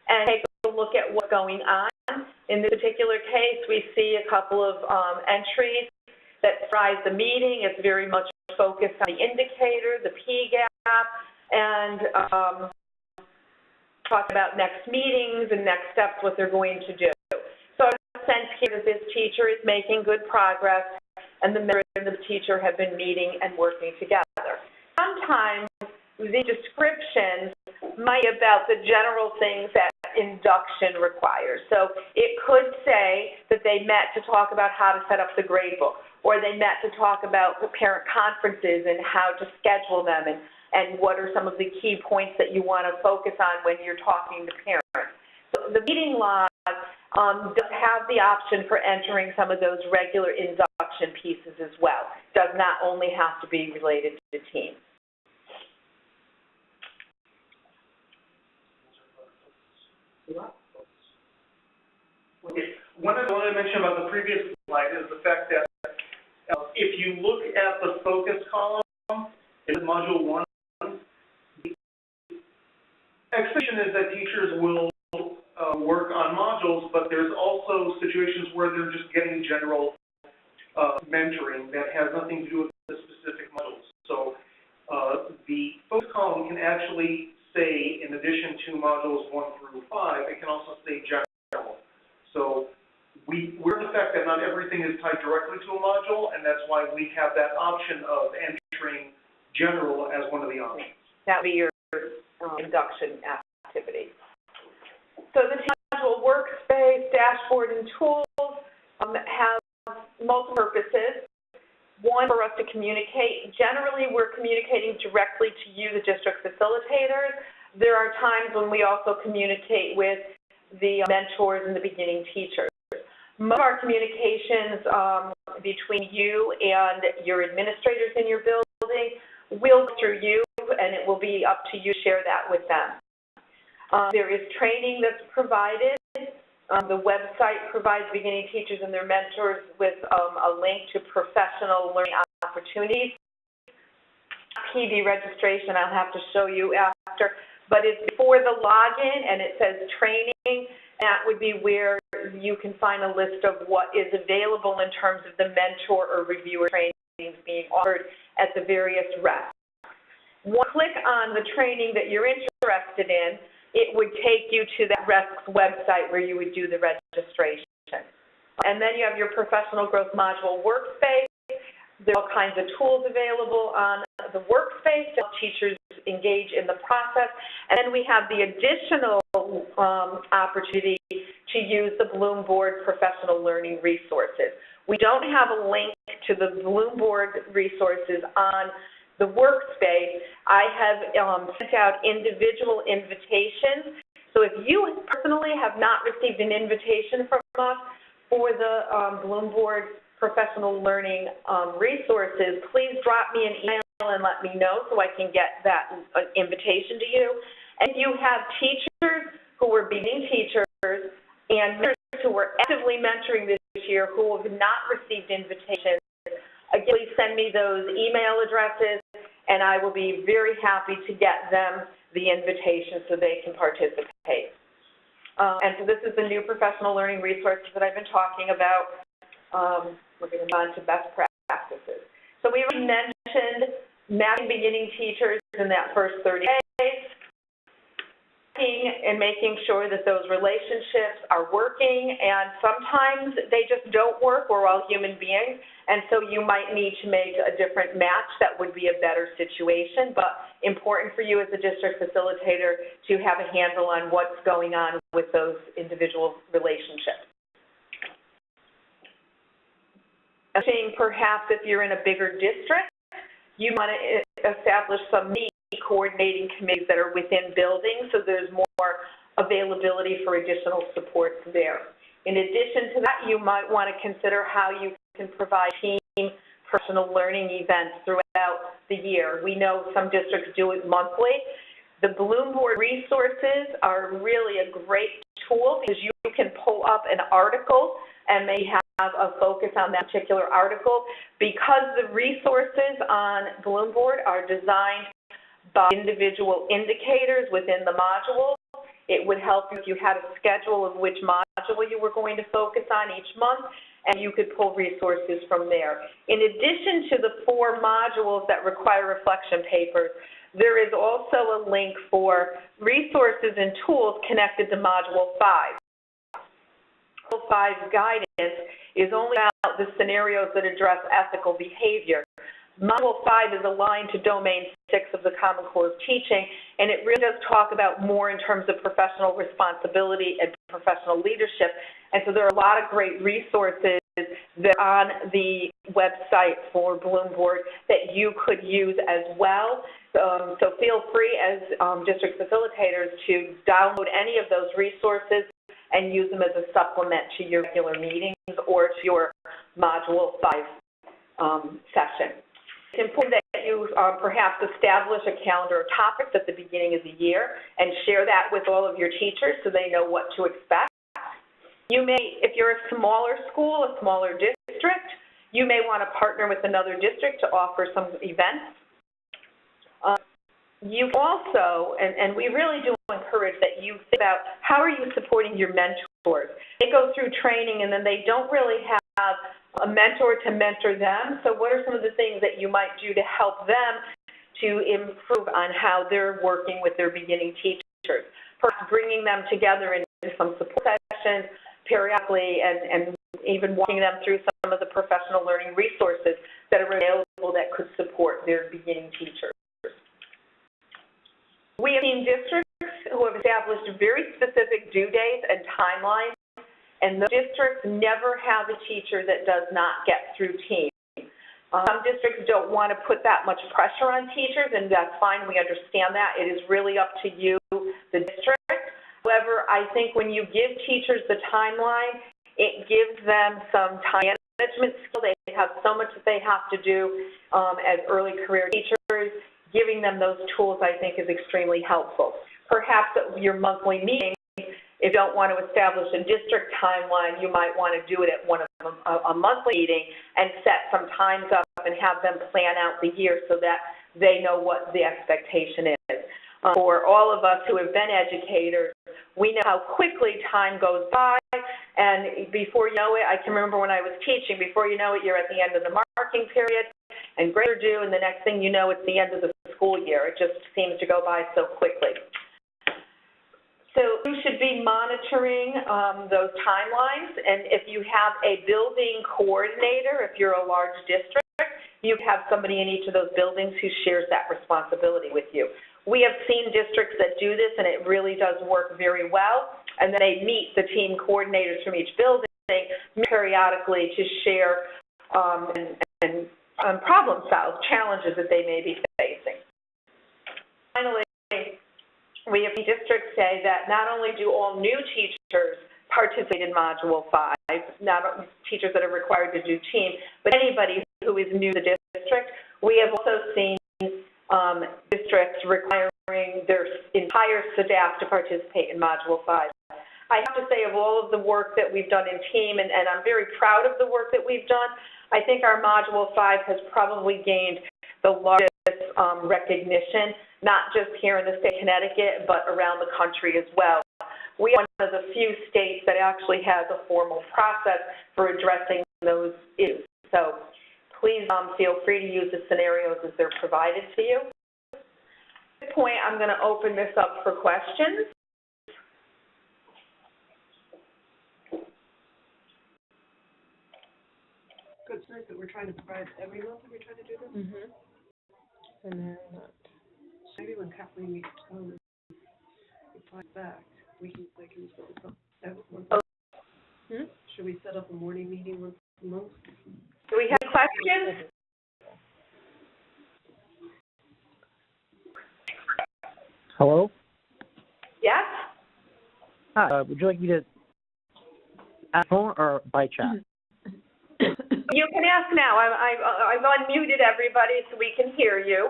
and take a look at what's going on. In this particular case, we see a couple of entries that summarize the meeting. It's very much focused on the indicator, the P gap, and talk about next meetings and next steps, what they're going to do. So I have a sense here that this teacher is making good progress, and the mentor and the teacher have been meeting and working together. Sometimes the descriptions might be about the general things that induction requires. So it could say that they met to talk about how to set up the gradebook, or they met to talk about the parent conferences and how to schedule them, and what are some of the key points that you want to focus on when you're talking to parents. So the meeting log does have the option for entering some of those regular induction pieces as well. It does not only have to be related to the team. Okay. One of the ones I mentioned about the previous slide is the fact that if you look at the focus column in Module 1, the expectation is that teachers will work on modules, but there's also situations where they're just getting general mentoring that has nothing to do with the specific modules. So the focus column can actually say, in addition to modules 1 through 5, it can also say general. So we're the fact that not everything is tied directly to a module, and that's why we have that option of entering general as one of the options. That would be your induction activity. So the module workspace, dashboard, and tools have multiple purposes. One, for us to communicate. Generally, we're communicating directly to you, the district facilitators. There are times when we also communicate with the mentors and the beginning teachers. Most of our communications between you and your administrators in your building will go through you, and it will be up to you to share that with them. There is training that's provided. The website provides beginning teachers and their mentors with a link to professional learning opportunities. PD registration I'll have to show you after, but it's before the login and it says training. That would be where you can find a list of what is available in terms of the mentor or reviewer trainings being offered at the various reps. Click on the training that you're interested in, it would take you to that RESC's website where you would do the registration. And then you have your professional growth module workspace. There are all kinds of tools available on the workspace to help teachers engage in the process. And then we have the additional opportunity to use the Bloomboard professional learning resources. We don't have a link to the Bloomboard resources on the workspace. I have sent out individual invitations. So if you personally have not received an invitation from us for the Bloomboard professional learning resources, please drop me an email and let me know so I can get that invitation to you. And if you have teachers who are beginning teachers and mentors who are actively mentoring this year who have not received invitations, again, please send me those email addresses and I will be very happy to get them the invitation so they can participate. And so this is the new professional learning resources that I've been talking about. We're going to go on to best practices. So we already mentioned mapping beginning teachers in that first 30 days and making sure that those relationships are working, and sometimes they just don't work. We're all human beings, and so you might need to make a different match that would be a better situation, but important for you as a district facilitator to have a handle on what's going on with those individual relationships. Perhaps if you're in a bigger district, you want to establish some coordinating committees that are within buildings so there's more availability for additional support there. In addition to that, you might want to consider how you can provide team personal learning events throughout the year. We know some districts do it monthly. The Bloomboard resources are really a great tool because you can pull up an article and may have a focus on that particular article. Because the resources on Bloomboard are designed by individual indicators within the module, it would help if you had a schedule of which module you were going to focus on each month, and you could pull resources from there. In addition to the 4 modules that require reflection papers, there is also a link for resources and tools connected to Module 5. Module 5 guidance is only about the scenarios that address ethical behavior. Module 5 is aligned to Domain 6 of the Common Core of Teaching, and it really does talk about more in terms of professional responsibility and professional leadership. And so there are a lot of great resources that are on the website for Bloomboard that you could use as well. So feel free as district facilitators to download any of those resources and use them as a supplement to your regular meetings or to your Module 5 session. It's important that you perhaps establish a calendar of topics at the beginning of the year and share that with all of your teachers so they know what to expect. You may, if you're a smaller school, a smaller district, you may want to partner with another district to offer some events. You also, and we really do encourage that you think about how are you supporting your mentors. They go through training and then they don't really have a mentor to mentor them. So what are some of the things that you might do to help them to improve on how they're working with their beginning teachers? Perhaps bringing them together into some support sessions periodically and even walking them through some of the professional learning resources that are available that could support their beginning teachers. We have seen districts who have established very specific due dates and timelines, and those districts never have a teacher that does not get through team. Some districts don't want to put that much pressure on teachers, and that's fine. We understand that. It is really up to you, the district. However, I think when you give teachers the timeline, it gives them some time management skill. They have so much that they have to do as early career teachers. Giving them those tools, I think, is extremely helpful. Perhaps at your monthly meeting, if you don't want to establish a district timeline, you might want to do it at one of a monthly meeting and set some times up and have them plan out the year so that they know what the expectation is. For all of us who have been educators, we know how quickly time goes by, and before you know it, I can remember when I was teaching, before you know it, you're at the end of the marking period, and grades are due, and the next thing you know, it's the end of the school year. It just seems to go by so quickly. So you should be monitoring those timelines, and if you have a building coordinator, if you're a large district, you have somebody in each of those buildings who shares that responsibility with you. We have seen districts that do this, and it really does work very well, and then they meet the team coordinators from each building periodically to share and problem solve challenges that they may be facing. Finally, we have districts say that not only do all new teachers participate in Module 5, not only teachers that are required to do team, but anybody who is new to the district. We have also seen districts requiring their entire staff to participate in Module 5. I have to say, of all of the work that we've done in team, and I'm very proud of the work that we've done, I think our Module 5 has probably gained the largest recognition, not just here in the state of Connecticut, but around the country as well. We are one of the few states that actually has a formal process for addressing those issues. So please feel free to use the scenarios as they're provided to you. At this point, I'm going to open this up for questions. Good, it's nice that we're trying to provide every month that we're trying to do this. And they're not. Maybe when Kathleen replies back, they can set this up every month. Should we set up a morning meeting once a month? Do we have questions? Hello? Yes? Hi, would you like me to ask phone or by chat? You can ask now. I've unmuted everybody so we can hear you.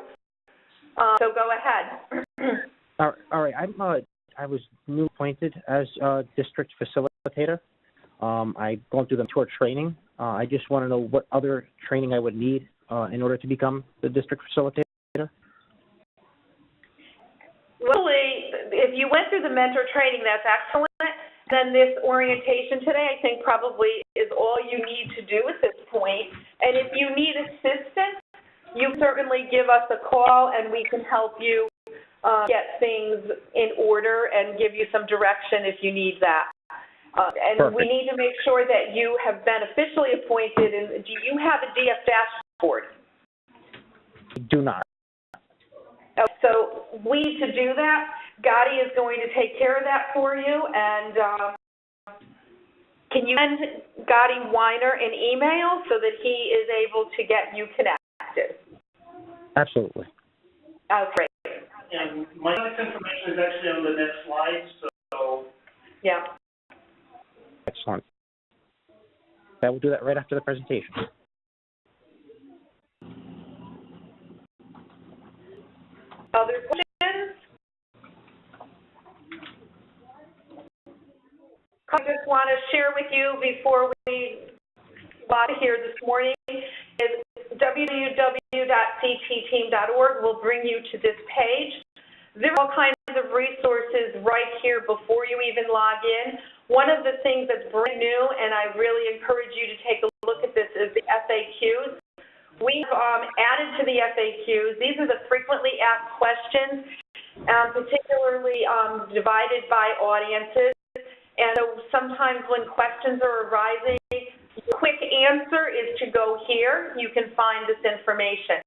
So go ahead. All right. I was newly appointed as district facilitator. I've gone through the tour training. I just want to know what other training I would need in order to become the district facilitator. Really, if you went through the mentor training, that's excellent. Then this orientation today, I think, probably is all you need to do at this point. And if you need assistance, you certainly give us a call and we can help you get things in order and give you some direction if you need that. And Perfect. We need to make sure that you have been officially appointed. And do you have a DF dashboard? Do not. So we need to do that. Gotti is going to take care of that for you. And can you send Gotti Weiner an email so that he is able to get you connected? Absolutely. Oh, great. And my contact information is actually on the next slide, so. Yeah. Excellent. I will do that right after the presentation. Other questions? I just want to share with you before we log here this morning is www.ctteam.org will bring you to this page. There are all kinds of resources right here before you even log in. One of the things that's brand new, and I really encourage you to take a look at this, is the FAQs. We've added to the FAQs. These are the frequently asked questions, particularly divided by audiences. And so sometimes when questions are arising, the quick answer is to go here. You can find this information.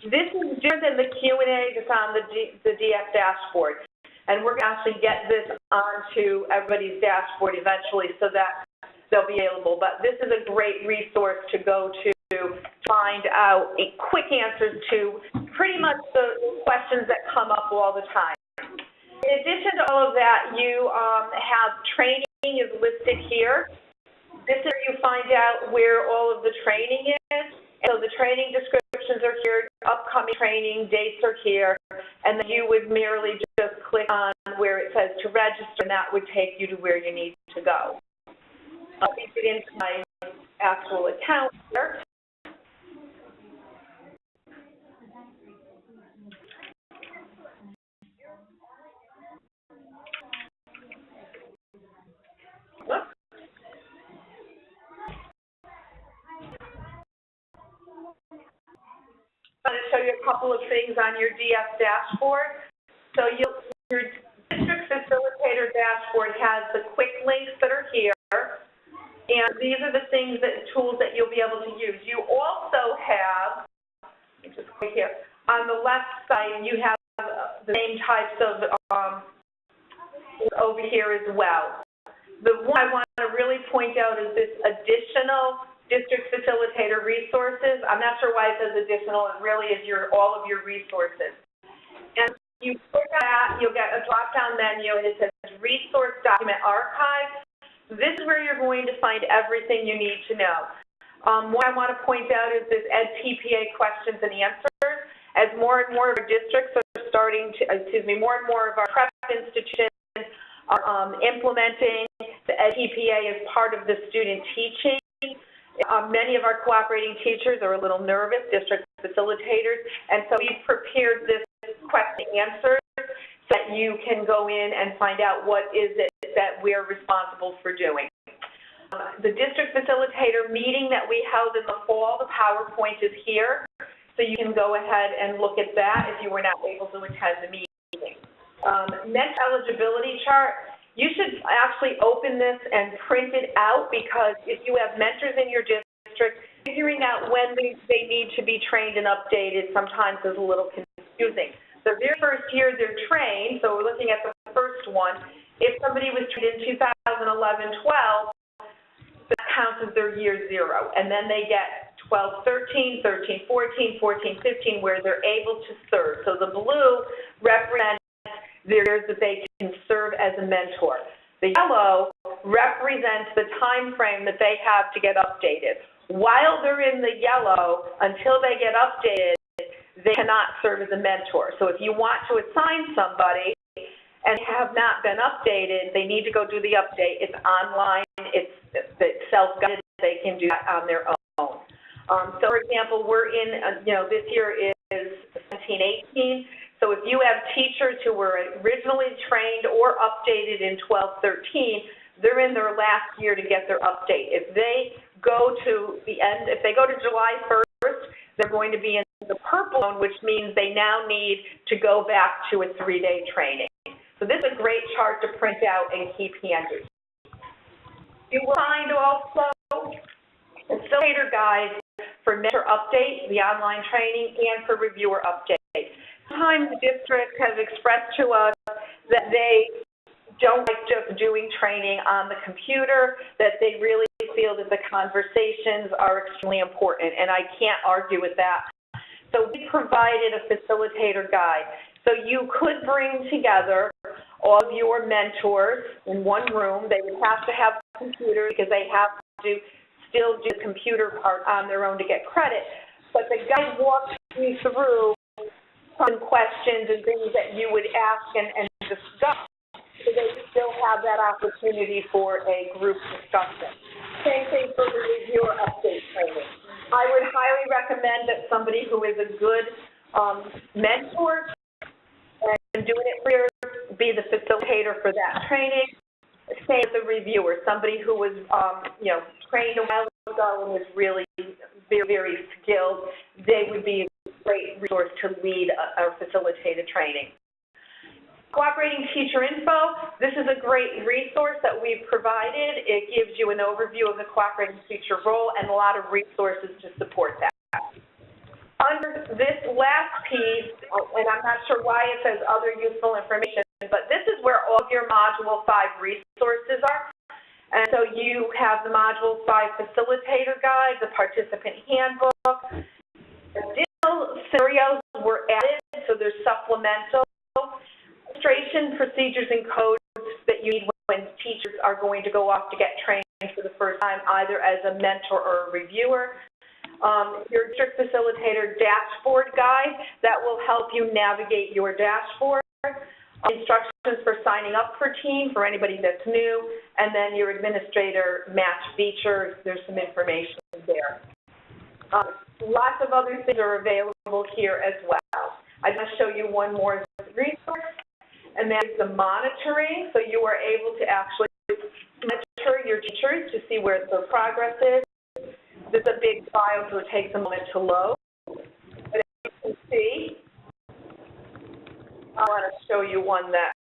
This is different than the Q&A that's on the DF dashboard. And we're going to actually get this onto everybody's dashboard eventually so that they'll be available. But this is a great resource to go to find out quick answers to pretty much the questions that come up all the time. In addition to all of that, you have training is listed here. This is where you find out where all of the training is. And so the training descriptions are here, upcoming training dates are here, and then you would merely just click on where it says to register, and that would take you to where you need to go. Let me get into my actual account here. you a couple of things on your DS dashboard. So your district facilitator dashboard has the quick links that are here, and these are the tools that you'll be able to use. You also have, let me just click here, on the left side, you have the same types of over here as well. The one I want to really point out is this additional district facilitator resources. I'm not sure why it says additional. It really is all of your resources. And you click that, you'll get a drop-down menu, and it says Resource Document Archive. This is where you're going to find everything you need to know. What I want to point out is this EdTPA questions and answers. As more and more of our districts are starting to, more and more of our prep institutions are implementing the EdTPA as part of the student teaching. Many of our cooperating teachers are a little nervous, district facilitators, and so we've prepared this question and answers so that you can go in and find out what is it that we're responsible for doing. The district facilitator meeting that we held in the fall, the PowerPoint is here, so you can go ahead and look at that if you were not able to attend the meeting. Mentor eligibility chart. You should actually open this and print it out, because if you have mentors in your district, figuring out when they need to be trained and updated sometimes is a little confusing. The very first year they're trained, so we're looking at the first one, if somebody was trained in 2011-12, that counts as their year 0. And then they get 12-13, 13-14, 14-15, where they're able to serve. So the blue represents the years that they can serve as a mentor. The yellow represents the time frame that they have to get updated. While they're in the yellow, until they get updated, they cannot serve as a mentor. So if you want to assign somebody and have not been updated, they need to go do the update. It's online, it's self-guided, they can do that on their own. So for example, we're in, this year is 17-18. So if you have teachers who were originally trained or updated in 12-13, they're in their last year to get their update. If they go to the end, if they go to July 1st, they're going to be in the purple zone, which means they now need to go back to a 3-day training. So this is a great chart to print out and keep handy. You will find also facilitator guides for mentor update, the online training, and for reviewer update. Sometimes districts have expressed to us that they don't like just doing training on the computer, that they really feel that the conversations are extremely important, and I can't argue with that. So we provided a facilitator guide. So you could bring together all of your mentors in one room. They would have to have computers because they have to still do the computer part on their own to get credit. But the guide walks you through some questions and things that you would ask and discuss, so they still have that opportunity for a group discussion. Same thing for the reviewer update training. I would highly recommend that somebody who is a good mentor and doing it for years be the facilitator for that training. Same with the reviewer, somebody who was trained a while ago and was really very, very skilled. They would be a great resource to lead our facilitated training. Cooperating teacher info, this is a great resource that we've provided. It gives you an overview of the cooperating teacher role and a lot of resources to support that. Under this last piece, and I'm not sure why it says other useful information, but this is where all of your Module 5 resources are. And so you have the Module 5 Facilitator Guide, the Participant Handbook. Additional scenarios were added, so there's supplemental registration procedures and codes that you need when teachers are going to go off to get trained for the first time, either as a mentor or a reviewer. Your district facilitator dashboard guide that will help you navigate your dashboard. Instructions for signing up for team for anybody that's new, and then your administrator match features. There's some information there. Lots of other things are available here as well. I'm going to show you one more resource, and that is the monitoring. So you are able to actually monitor your teachers to see where their progress is. This is a big file, so it takes a moment to load. But as you can see, I want to show you one that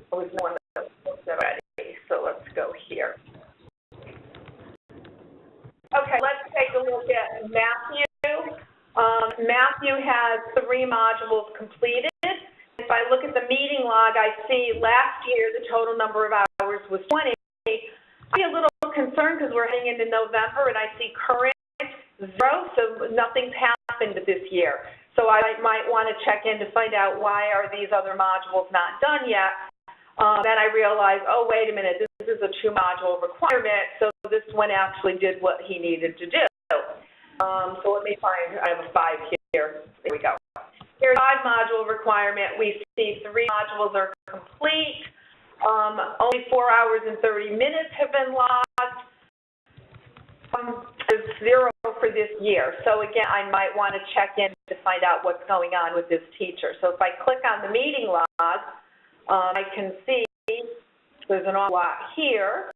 was one that was already. So let's go here. Okay, let's take a look at Matthew. Matthew has 3 modules completed. If I look at the meeting log, I see last year the total number of hours was 20. I'm a little concerned because we're heading into November and I see current 0, so nothing's happened this year. So I might want to check in to find out why are these other modules not done yet. Then I realize, oh, wait a minute, this is a 2-module requirement, so this one actually did what he needed to do. So let me find, I have a 5 here. Here we go. Here's a 5-module requirement. We see 3 modules are complete. Only 4 hours and 30 minutes have been logged. There's 0 for this year. So again, I might want to check in to find out what's going on with this teacher. So if I click on the meeting log, I can see there's an awful lot here.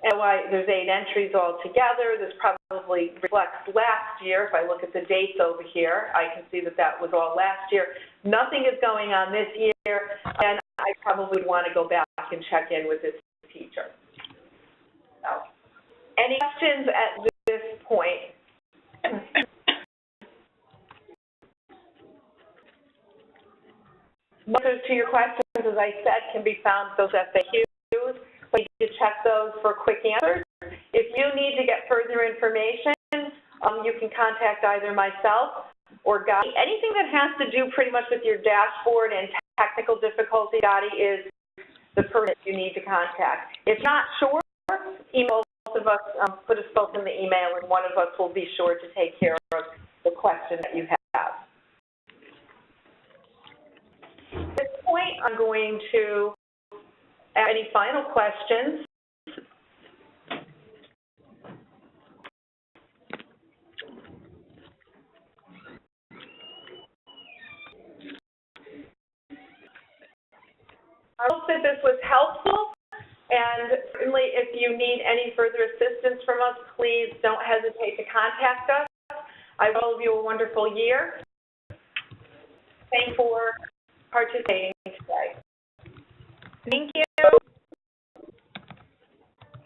And there's 8 entries altogether. This probably reflects last year. If I look at the dates over here, I can see that that was all last year. Nothing is going on this year, and I probably would want to go back and check in with this teacher. So, any questions at this point? Answers to your questions, as I said, can be found in those FAQs. So you need to check those for quick answers. If you need to get further information, you can contact either myself or Gotti. Anything that has to do pretty much with your dashboard and technical difficulty, Gotti is the person you need to contact. If not sure, email both of us, put us both in the email, and one of us will be sure to take care of the question that you have. At this point, I'm going to ask any final questions. I hope that this was helpful, and certainly if you need any further assistance from us, please don't hesitate to contact us. I wish all of you a wonderful year. Thank you for participating today. Thank you.